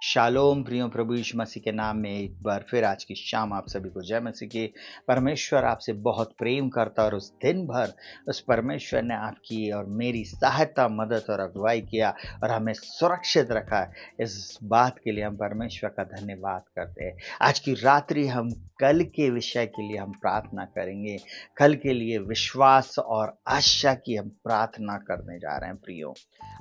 Shalom प्रियो प्रभु यीशु मसीह के नाम में एक बार फिर आज की शाम आप सभी को जय मसीह की। परमेश्वर आपसे बहुत प्रेम करता और उस दिन भर उस परमेश्वर ने आपकी और मेरी सहायता मदद और अगुवाई किया और हमें सुरक्षित रखा। इस बात के लिए हम परमेश्वर का धन्यवाद करते हैं। आज की रात्रि हम कल के विषय के लिए हम प्रार्थना करेंगे। कल के लिए विश्वास और आशा की हम प्रार्थना करने जा रहे हैं। प्रियो,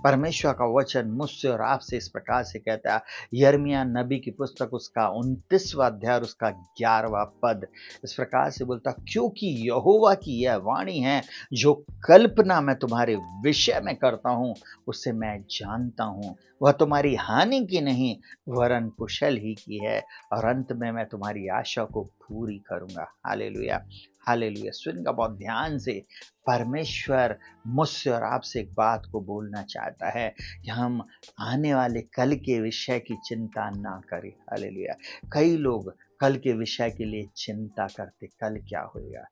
परमेश्वर का वचन मुझसे और आपसे इस प्रकार से कहता है। यिर्मयाह नबी की पुस्तक उसका 29वां अध्याय और उसका 11वां पद इस प्रकार से बोलता, क्योंकि यहोवा की यह वाणी है, जो कल्पना मैं तुम्हारे विषय में करता हूं उसे मैं जानता हूं। वह तुम्हारी हानि की नहीं वरन कुशल ही की है, और अंत में मैं तुम्हारी आशा को पूरी करूंगा। Hallelujah, hallelujah. सुनिएगा बहुत ध्यान से। परमेश्वर मुझसे और आपसे एक बात को बोलना चाहता है कि हम आने वाले कल के विषय की चिंता ना करें। हालेलुया। कई लोग कल के विषय के लिए चिंता करते, कल क्या होएगा,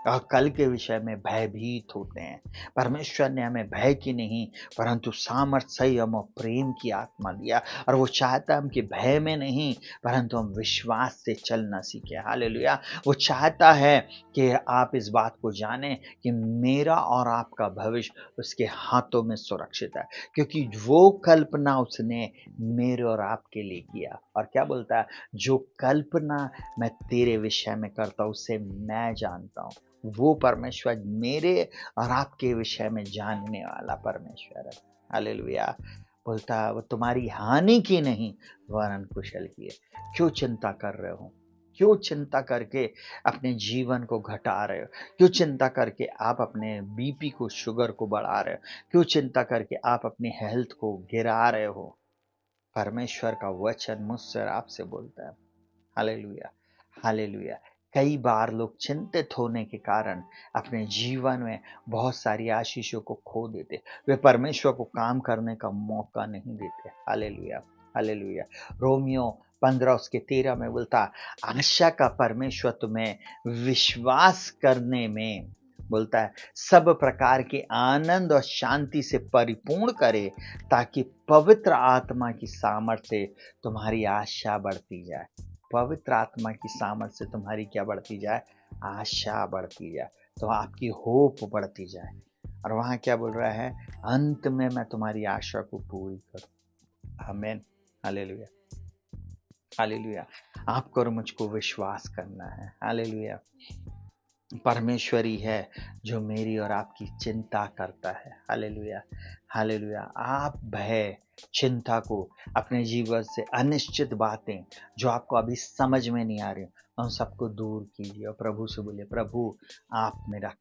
और कल के विषय में भयभीत होते हैं। परमेश्वर ने हमें भय की नहीं परंतु सामर्थ, संयम और प्रेम की आत्मा दिया, और वो चाहता है हम कि भय में नहीं परंतु हम विश्वास से चलना सीखें। हालेलुया। वो चाहता है कि आप इस बात को जानें कि मेरा और आपका भविष्य उसके हाथों में सुरक्षित है, क्योंकि वो कल्पना उसने मेरे और आपके लिए किया। और क्या बोलता है, जो कल्पना मैं तेरे विषय में करता हूं उसे मैं जानता हूं। वो परमेश्वर मेरे और आपके विषय में जानने वाला परमेश्वर है। हालेलुया। बोलता वो तुम्हारी हानि की नहीं वरन कुशल की है। क्यों चिंता कर रहे हो? क्यों चिंता करके अपने जीवन को घटा रहे हो? क्यों चिंता करके आप अपने बीपी को, शुगर को बढ़ा रहे हो? क्यों चिंता करके आप अपनी हेल्थ को गिरा रहे हो? परमेश्वर का वचन मुझसे और आपसे बोलता है। Hallelujah, hallelujah. कई बार लोग चिंतित होने के कारण अपने जीवन में बहुत सारी आशीषों को खो देते। वे परमेश्वर को काम करने का मौका नहीं देते। Hallelujah, hallelujah. रोमियो 15 उसके 13 में बोलता, आशा का परमेश्वर तुम्हें विश्वास करने में, बोलता है, सब प्रकार के आनंद और शांति से परिपूर्ण करे, ताकि पवित्र आत्मा की सामर्थ्य से तुम्हारी आशा बढ़ती जाए। पवित्र आत्मा की सामर्थ से तुम्हारी क्या बढ़ती जाए? आशा बढ़ती जाए, तो आपकी होप बढ़ती जाए। और वहां क्या बोल रहा है? अंत में मैं तुम्हारी आशा को पूरी करूं। आमीन, हालेलुया, हालेलुया। आपको और मुझको विश्वास करना है। हालेलुया। परमेश्वर ही है जो मेरी और आपकी चिंता करता है। Hallelujah, hallelujah. आप भय, चिंता को, अपने जीवन से अनिश्चित बातें जो आपको अभी समझ में नहीं आ रही, उन सबको दूर कीजिए और प्रभु से बोलिए, प्रभु आप मेरा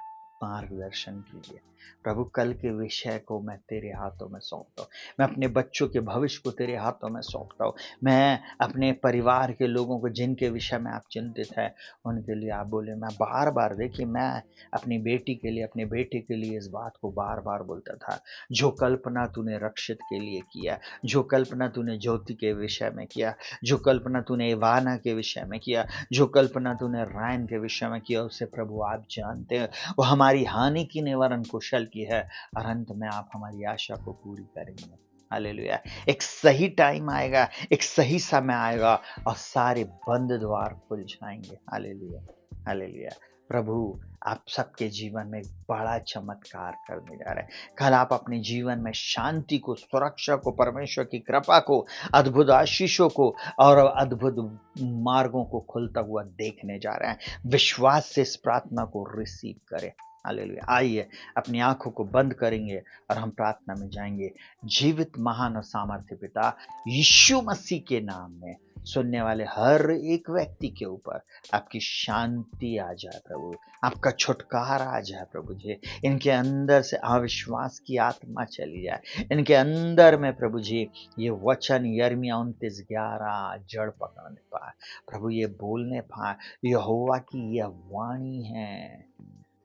मार्गदर्शन कीजिए। प्रभु कल के विषय को मैं तेरे हाथों में सौंपता हूँ। मैं अपने बच्चों के भविष्य को तेरे हाथों में सौंपता हूँ। मैं अपने परिवार के लोगों को जिनके विषय में आप चिंतित हैं उनके लिए आप बोले। मैं बार बार, देखिए, मैं अपनी बेटी के लिए, अपने बेटे के लिए इस बात को बार बार बोलता था, जो कल्पना तूने रक्षित के लिए किया, जो कल्पना तूने ज्योति के विषय में किया, जो कल्पना तूने इवाना के विषय में किया, जो कल्पना तूने रायन के विषय में किया, उसे प्रभु आप जानते हैं। वो हमारी हानि की निवारण कुशल की है, और अंत में आप हमारी आशा को पूरी करेंगे। हालेलुया। एक सही टाइम आएगा, एक सही समय आएगा और सारे बंद द्वार खुल जाएंगे। Hallelujah, hallelujah. प्रभु आप सबके जीवन में एक बड़ा चमत्कार करने जा रहे हैं। कल आप अपने जीवन में शांति को, सुरक्षा को, परमेश्वर की कृपा को, अद्भुत आशीषों को और अद्भुत मार्गों को खुलता हुआ देखने जा रहे हैं। विश्वास से इस प्रार्थना को रिसीव करें। हालेलुया। आइए अपनी आंखों को बंद करेंगे और हम प्रार्थना में जाएंगे। जीवित, महान और सामर्थ्य पिता, यीशु मसीह के नाम में सुनने वाले हर एक व्यक्ति के ऊपर आपकी शांति आ जाए प्रभु, आपका छुटकारा आ जाए प्रभु जी। इनके अंदर से अविश्वास की आत्मा चली जाए। इनके अंदर में प्रभु जी ये वचन यिर्मयाह 29:11 जड़ पकड़ने पाए प्रभु, ये बोलने पाए, यहोवा की यह वाणी है,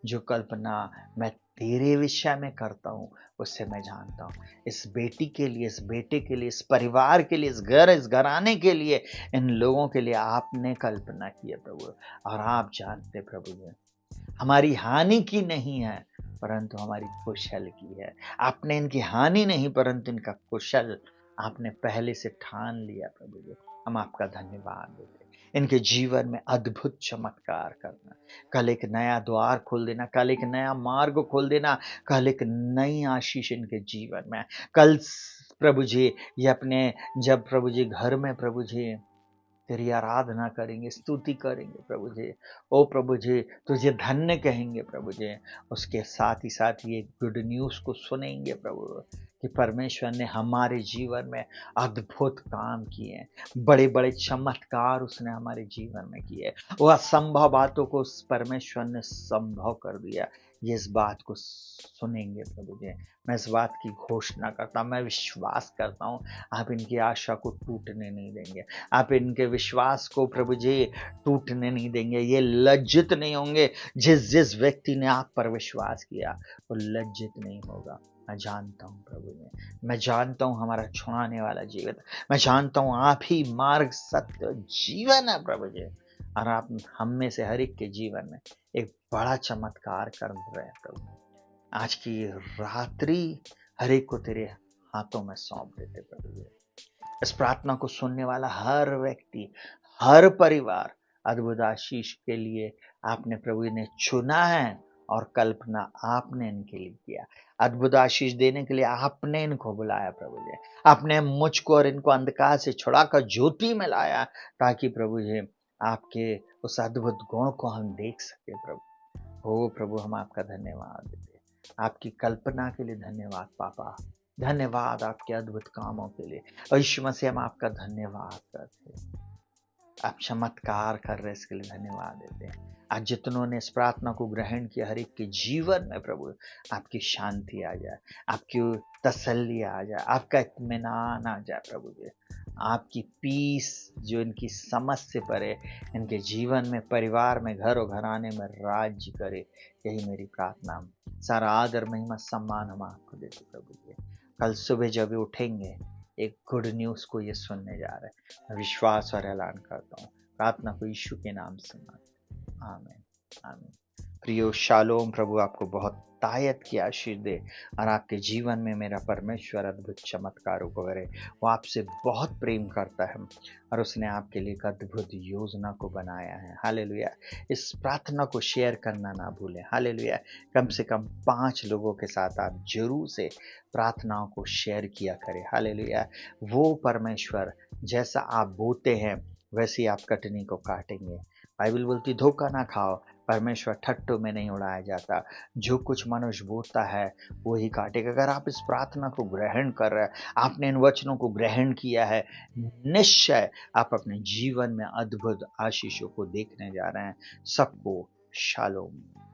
जो कल्पना मैं तेरे विषय में करता हूँ उससे मैं जानता हूँ। इस बेटी के लिए, इस बेटे के लिए, इस परिवार के लिए, इस घराने के लिए, इन लोगों के लिए आपने कल्पना की है प्रभु, और आप जानते प्रभु जी हमारी हानि की नहीं है परंतु हमारी कुशल की है। आपने इनकी हानि नहीं परंतु इनका कुशल आपने पहले से ठान लिया प्रभु जी। हम आपका धन्यवाद देते हैं। इनके जीवन में अद्भुत चमत्कार करना, कल एक नया द्वार खोल देना, कल एक नया मार्ग खोल देना, कल एक नई आशीष इनके जीवन में। प्रभु जी ये अपने जब प्रभु जी घर में प्रभु जी तेरी आराधना करेंगे, स्तुति करेंगे प्रभु जी। ओ प्रभु जी तुझे धन्य कहेंगे प्रभु जी। उसके साथ ही साथ ये गुड न्यूज़ को सुनेंगे प्रभु कि परमेश्वर ने हमारे जीवन में अद्भुत काम किए हैं, बड़े-बड़े चमत्कार उसने हमारे जीवन में किए। वो असंभव बातों को उस परमेश्वर ने संभव कर दिया। ये इस बात को सुनेंगे प्रभु जी। मैं इस बात की घोषणा करता हूँ, मैं विश्वास करता हूँ आप इनकी आशा को टूटने नहीं देंगे। आप इनके विश्वास को प्रभु जी टूटने नहीं देंगे। ये लज्जित नहीं होंगे। जिस जिस व्यक्ति ने आप पर विश्वास किया वो लज्जित नहीं होगा। मैं जानता हूँ प्रभु जी, मैं जानता हूँ हमारा छुड़ाने वाला जीवन, मैं जानता हूँ आप ही मार्ग सत्य जीवन है प्रभु जी। और आप हम में से हर एक के जीवन में एक बड़ा चमत्कार कर रहे हैं प्रभु। आज की रात्रि हर एक को तेरे हाथों में सौंप देते प्रभु जी। इस प्रार्थना को सुनने वाला हर व्यक्ति, हर परिवार अद्भुत आशीष के लिए आपने प्रभु ने चुना है और कल्पना आपने इनके लिए किया। अद्भुत आशीष देने के लिए आपने इनको बुलाया प्रभु जी। आपने मुझको और इनको अंधकार से छुड़ाकर ज्योति में लाया ताकि प्रभु जी आपके उस अद्भुत गुण को हम देख सके प्रभु। ओ प्रभु हम आपका धन्यवाद देते हैं। आपकी कल्पना के लिए धन्यवाद पापा। धन्यवाद आपके अद्भुत कामों के लिए। और यीशु मसीह हम आपका धन्यवाद करते हैं। आप चमत्कार कर रहे हैं इसके लिए धन्यवाद देते हैं। आज जितनों ने इस प्रार्थना को ग्रहण किया हर एक के जीवन में प्रभु आपकी शांति आ जाए, आपकी तसल्ली आ जाए, आपका इत्मीनान आ जाए प्रभु जी। आपकी पीस जो इनकी समझ से परे इनके जीवन में, परिवार में, घर और घराने में राज्य करे। यही मेरी प्रार्थना। सारा आदर महिमा सम्मान हम आपको देते प्रभु जी। कल सुबह जब वे उठेंगे एक गुड न्यूज़ को ये सुनने जा रहे हैं। मैं विश्वास और ऐलान करता हूँ प्रार्थना को यीशु के नाम से मांगता हूं। आमीन आमीन। प्रियो शालोम, प्रभु आपको बहुत तायत की आशीष दे और आपके जीवन में मेरा परमेश्वर अद्भुत चमत्कारों को करे। वो आपसे बहुत प्रेम करता है और उसने आपके लिए एक अद्भुत योजना को बनाया है। हालेलुया। इस प्रार्थना को शेयर करना ना भूलें। हालेलुया। कम से कम 5 लोगों के साथ आप जरूर से प्रार्थनाओं को शेयर किया करें। हालेलुया। वो परमेश्वर जैसा आप बोते हैं वैसे ही आप कटनी को काटेंगे। बाइबल बोलती धोखा ना खाओ, परमेश्वर ठट्टों में नहीं उड़ाया जाता। जो कुछ मनुष्य बोता है वो ही काटेगा। अगर आप इस प्रार्थना को ग्रहण कर रहे हैं, आपने इन वचनों को ग्रहण किया है, निश्चय आप अपने जीवन में अद्भुत आशीषों को देखने जा रहे हैं। सबको शालोम।